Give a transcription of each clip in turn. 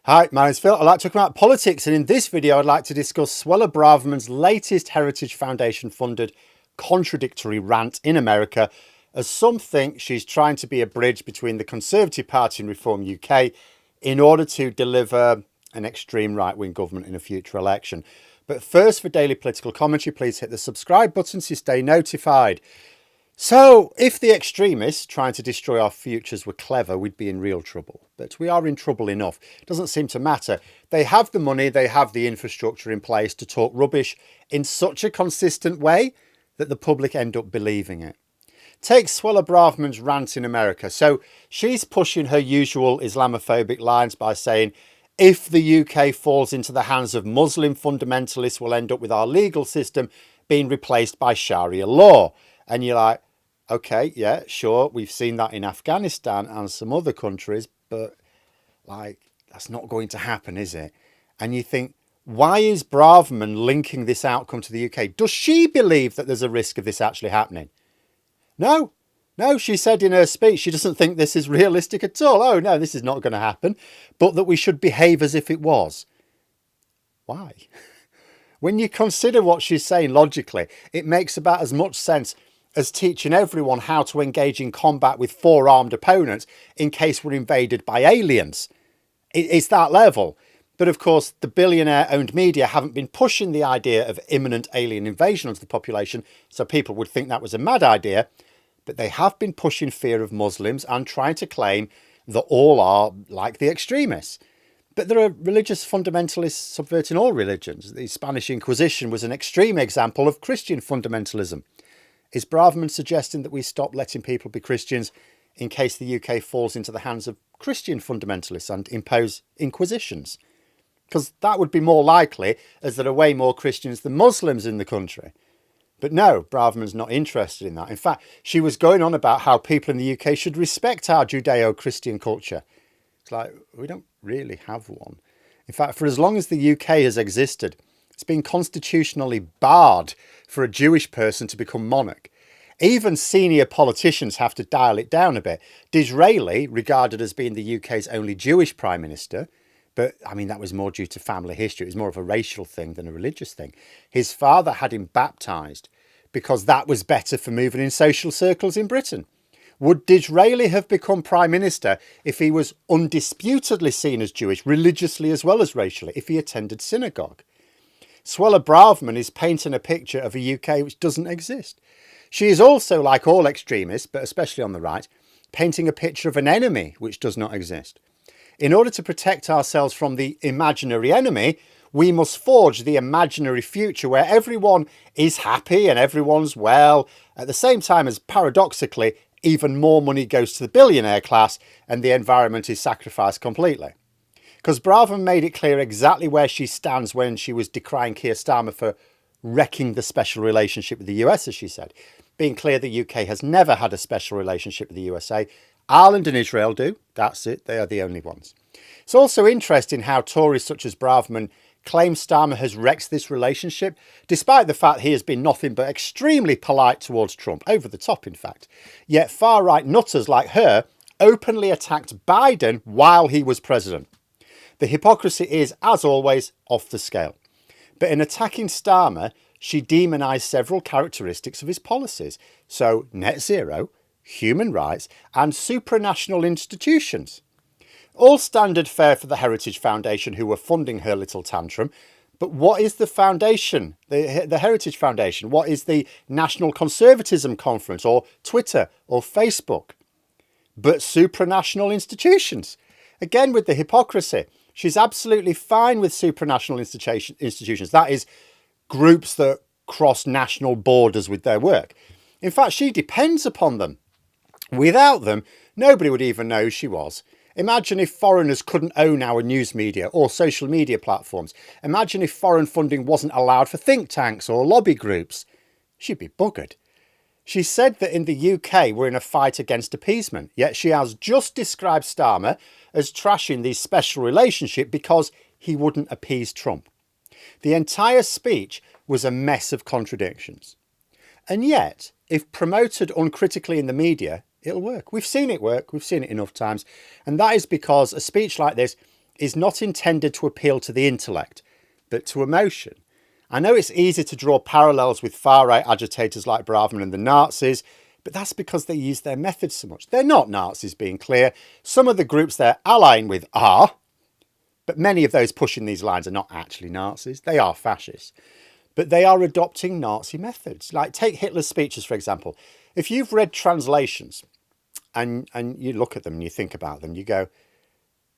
Hi, my name's Phil. I'd like to talk about politics, and in this video I'd like to discuss Suella Braverman's latest Heritage Foundation funded contradictory rant in America, as some think she's trying to be a bridge between the Conservative Party and Reform UK in order to deliver an extreme right-wing government in a future election. But first, for daily political commentary, please hit the subscribe button to stay notified. So, if the extremists trying to destroy our futures were clever, we'd be in real trouble. But we are in trouble enough. It doesn't seem to matter. They have the money, they have the infrastructure in place to talk rubbish in such a consistent way that the public end up believing it. Take Suella Braverman's rant in America. So, she's pushing her usual Islamophobic lines by saying, if the UK falls into the hands of Muslim fundamentalists, we'll end up with our legal system being replaced by Sharia law. And you're like, okay, yeah, sure, we've seen that in Afghanistan and some other countries, but like, that's not going to happen, is it? And you think, why is Braverman linking this outcome to the UK? Does she believe that there's a risk of this actually happening? No, she said in her speech she doesn't think this is realistic at all. Oh, no, this is not going to happen, but that we should behave as if it was. Why? When you consider what she's saying logically, it makes about as much sense as teaching everyone how to engage in combat with four armed opponents in case we're invaded by aliens. It's that level. But of course, the billionaire-owned media haven't been pushing the idea of imminent alien invasion onto the population, so people would think that was a mad idea. But they have been pushing fear of Muslims and trying to claim that all are like the extremists. But there are religious fundamentalists subverting all religions. The Spanish Inquisition was an extreme example of Christian fundamentalism. Is Braverman suggesting that we stop letting people be Christians in case the UK falls into the hands of Christian fundamentalists and impose inquisitions? Because that would be more likely, as there are way more Christians than Muslims in the country. But no, Braverman's not interested in that. In fact, she was going on about how people in the UK should respect our Judeo-Christian culture. It's like, we don't really have one. In fact, for as long as the UK has existed, it's been constitutionally barred for a Jewish person to become monarch. Even senior politicians have to dial it down a bit. Disraeli, regarded as being the UK's only Jewish Prime Minister, but I mean, that was more due to family history. It was more of a racial thing than a religious thing. His father had him baptised because that was better for moving in social circles in Britain. Would Disraeli have become Prime Minister if he was undisputedly seen as Jewish, religiously as well as racially, if he attended synagogue? Suella Braverman is painting a picture of a UK which doesn't exist. She is also, like all extremists, but especially on the right, painting a picture of an enemy which does not exist. In order to protect ourselves from the imaginary enemy, we must forge the imaginary future where everyone is happy and everyone's well, at the same time as, paradoxically, even more money goes to the billionaire class and the environment is sacrificed completely. Because Braverman made it clear exactly where she stands when she was decrying Keir Starmer for wrecking the special relationship with the US, as she said. Being clear the UK has never had a special relationship with the USA. Ireland and Israel do. That's it. They are the only ones. It's also interesting how Tories such as Braverman claim Starmer has wrecked this relationship, despite the fact he has been nothing but extremely polite towards Trump, over the top in fact. Yet far-right nutters like her openly attacked Biden while he was president. The hypocrisy is, as always, off the scale. But in attacking Starmer, she demonised several characteristics of his policies. So, net zero, human rights, and supranational institutions. All standard fare for the Heritage Foundation, who were funding her little tantrum. But what is the foundation, the Heritage Foundation? What is the National Conservatism Conference, or Twitter, or Facebook? But supranational institutions. Again, with the hypocrisy. She's absolutely fine with supranational institutions. That is, groups that cross national borders with their work. In fact, she depends upon them. Without them, nobody would even know who she was. Imagine if foreigners couldn't own our news media or social media platforms. Imagine if foreign funding wasn't allowed for think tanks or lobby groups. She'd be buggered. She said that in the UK we're in a fight against appeasement, yet she has just described Starmer as trashing the special relationship because he wouldn't appease Trump. The entire speech was a mess of contradictions. And yet, if promoted uncritically in the media, it'll work. We've seen it work. We've seen it enough times. And that is because a speech like this is not intended to appeal to the intellect, but to emotion. I know it's easy to draw parallels with far-right agitators like Braverman and the Nazis, but that's because they use their methods so much. They're not Nazis, being clear. Some of the groups they're allying with are, but many of those pushing these lines are not actually Nazis. They are fascists. But they are adopting Nazi methods. Like, take Hitler's speeches, for example. If you've read translations and you look at them and you think about them, you go,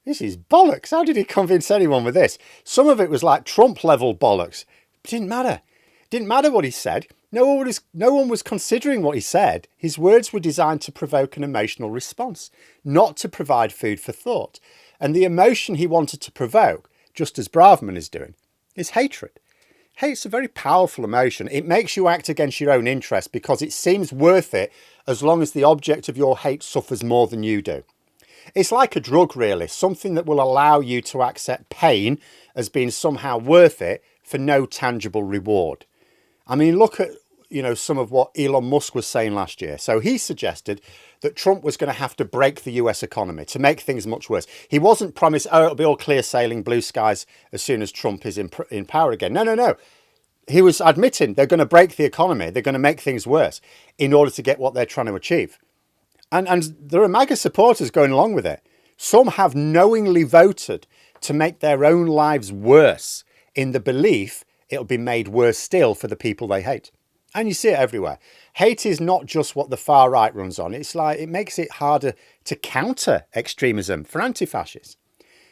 this is bollocks. How did he convince anyone with this? Some of it was like Trump-level bollocks. It didn't matter. It didn't matter what he said. No one was considering what he said. His words were designed to provoke an emotional response, not to provide food for thought. And the emotion he wanted to provoke, just as Braverman is doing, is hatred. Hate's a very powerful emotion. It makes you act against your own interest because it seems worth it as long as the object of your hate suffers more than you do. It's like a drug, really, something that will allow you to accept pain as being somehow worth it for no tangible reward. I mean, look at, some of what Elon Musk was saying last year. So he suggested that Trump was going to have to break the US economy to make things much worse. He wasn't promised, it'll be all clear sailing, blue skies as soon as Trump is in power again. No. He was admitting they're going to break the economy. They're going to make things worse in order to get what they're trying to achieve. And there are MAGA supporters going along with it. Some have knowingly voted to make their own lives worse in the belief it'll be made worse still for the people they hate. And you see it everywhere. Hate is not just what the far right runs on. It's like, it makes it harder to counter extremism for anti-fascists.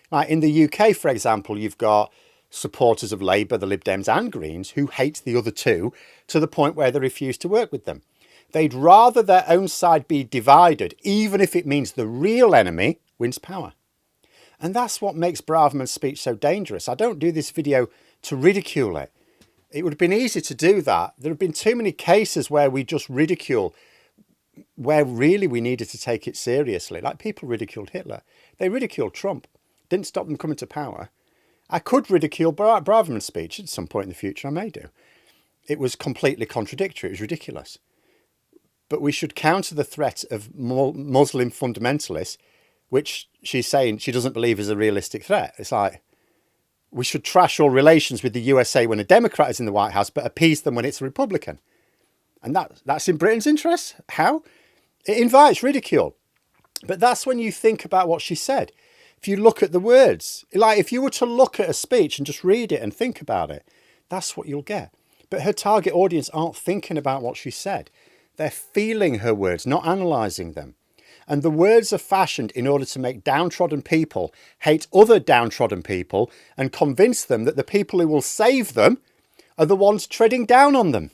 Like in the UK, for example, you've got supporters of Labour, the Lib Dems and Greens, who hate the other two to the point where they refuse to work with them. They'd rather their own side be divided, even if it means the real enemy wins power. And that's what makes Braverman's speech so dangerous. I don't do this video to ridicule it. It would have been easy to do that. There have been too many cases where we just ridicule, where really we needed to take it seriously. Like people ridiculed Hitler. They ridiculed Trump. Didn't stop them coming to power. I could ridicule Braverman's speech at some point in the future. I may do. It was completely contradictory. It was ridiculous. But we should counter the threat of Muslim fundamentalists, which she's saying she doesn't believe is a realistic threat. It's like, we should trash all relations with the USA when a Democrat is in the White House, but appease them when it's a Republican. And that's in Britain's interest. How? It invites ridicule. But that's when you think about what she said. If you look at the words, like if you were to look at a speech and just read it and think about it, that's what you'll get. But her target audience aren't thinking about what she said. They're feeling her words, not analysing them. And the words are fashioned in order to make downtrodden people hate other downtrodden people and convince them that the people who will save them are the ones treading down on them.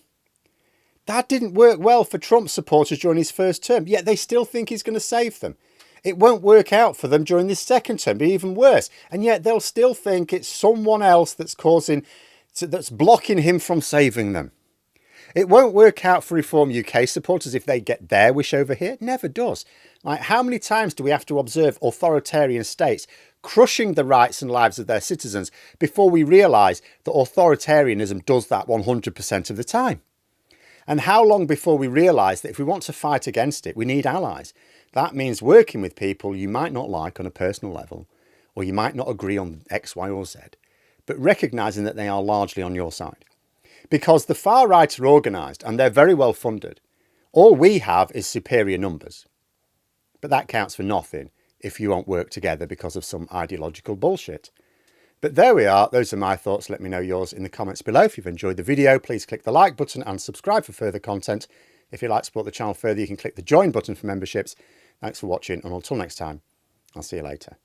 That didn't work well for Trump supporters during his first term, yet they still think he's going to save them. It won't work out for them during this second term, be even worse. And yet they'll still think it's someone else that's blocking him from saving them. It won't work out for Reform UK supporters if they get their wish over here. It never does. Like, how many times do we have to observe authoritarian states crushing the rights and lives of their citizens before we realise that authoritarianism does that 100% of the time? And how long before we realise that if we want to fight against it, we need allies? That means working with people you might not like on a personal level, or you might not agree on X, Y, or Z, but recognising that they are largely on your side. Because the far right are organised and they're very well funded. All we have is superior numbers. But that counts for nothing if you won't work together because of some ideological bullshit. But there we are. Those are my thoughts. Let me know yours in the comments below. If you've enjoyed the video, please click the like button and subscribe for further content. If you'd like to support the channel further, you can click the join button for memberships. Thanks for watching, and until next time, I'll see you later.